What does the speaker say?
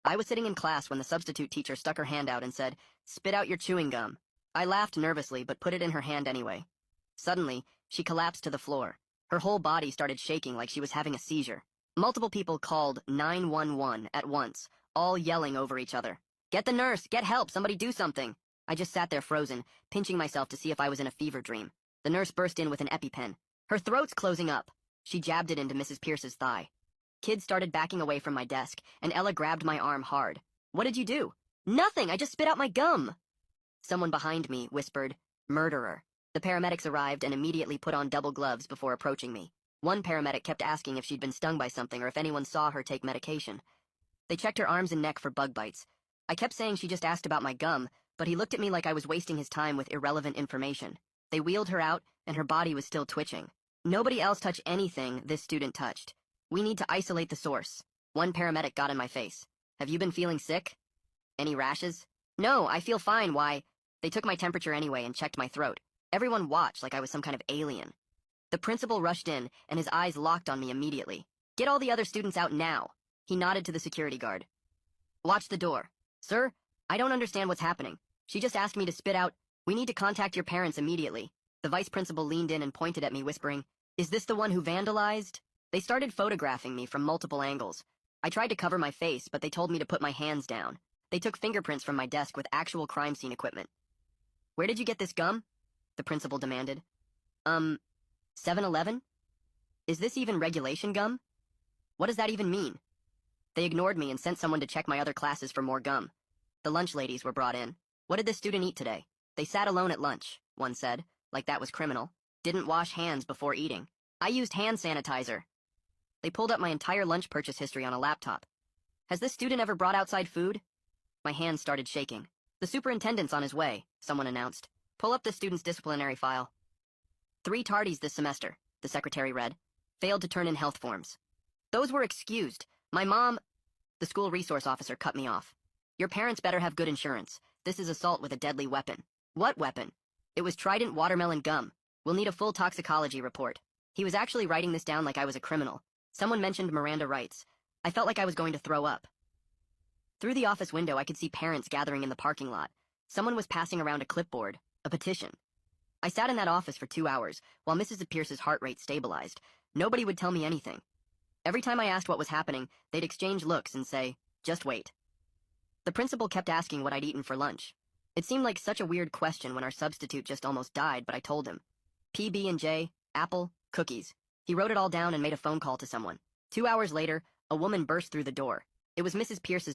I was sitting in class when the substitute teacher stuck her hand out and said, "Spit out your chewing gum." I laughed nervously, but put it in her hand anyway. Suddenly, she collapsed to the floor. Her whole body started shaking like she was having a seizure. Multiple people called 911 at once, all yelling over each other. "Get the nurse! Get help! Somebody do something!" I just sat there frozen, pinching myself to see if I was in a fever dream. The nurse burst in with an EpiPen. Her throat's closing up. She jabbed it into Mrs. Pierce's thigh. Kids started backing away from my desk, and Ella grabbed my arm hard. "What did you do?" "Nothing! I just spit out my gum!" Someone behind me whispered, "Murderer." The paramedics arrived and immediately put on double gloves before approaching me. One paramedic kept asking if she'd been stung by something or if anyone saw her take medication. They checked her arms and neck for bug bites. I kept saying she just asked about my gum, but he looked at me like I was wasting his time with irrelevant information. They wheeled her out, and her body was still twitching. Nobody else touched anything this student touched. "We need to isolate the source." One paramedic got in my face. "Have you been feeling sick? Any rashes?" "No, I feel fine, why?" They took my temperature anyway and checked my throat. Everyone watched like I was some kind of alien. The principal rushed in, and his eyes locked on me immediately. "Get all the other students out now." He nodded to the security guard. "Watch the door." "Sir, I don't understand what's happening. She just asked me to spit out. We need to contact your parents immediately." The vice principal leaned in and pointed at me, whispering, "Is this the one who vandalized?" They started photographing me from multiple angles. I tried to cover my face, but they told me to put my hands down. They took fingerprints from my desk with actual crime scene equipment. "Where did you get this gum?" the principal demanded. 7-Eleven? Is this even regulation gum? What does that even mean?" They ignored me and sent someone to check my other classes for more gum. The lunch ladies were brought in. "What did this student eat today?" "They sat alone at lunch," one said, like that was criminal. "Didn't wash hands before eating." "I used hand sanitizer." They pulled up my entire lunch purchase history on a laptop. "Has this student ever brought outside food?" My hands started shaking. "The superintendent's on his way," someone announced. "Pull up the student's disciplinary file." 3 tardies this semester," the secretary read. "Failed to turn in health forms." "Those were excused. My mom—" The school resource officer cut me off. "Your parents better have good insurance. This is assault with a deadly weapon." "What weapon?" "It was Trident watermelon gum. We'll need a full toxicology report." He was actually writing this down like I was a criminal. Someone mentioned Miranda rights. I felt like I was going to throw up. Through the office window, I could see parents gathering in the parking lot. Someone was passing around a clipboard, a petition. I sat in that office for 2 hours, while Mrs. Pierce's heart rate stabilized. Nobody would tell me anything. Every time I asked what was happening, they'd exchange looks and say, "Just wait." The principal kept asking what I'd eaten for lunch. It seemed like such a weird question when our substitute just almost died, but I told him. PB&J, apple, cookies. He wrote it all down and made a phone call to someone. 2 hours later, a woman burst through the door. It was Mrs. Pierce's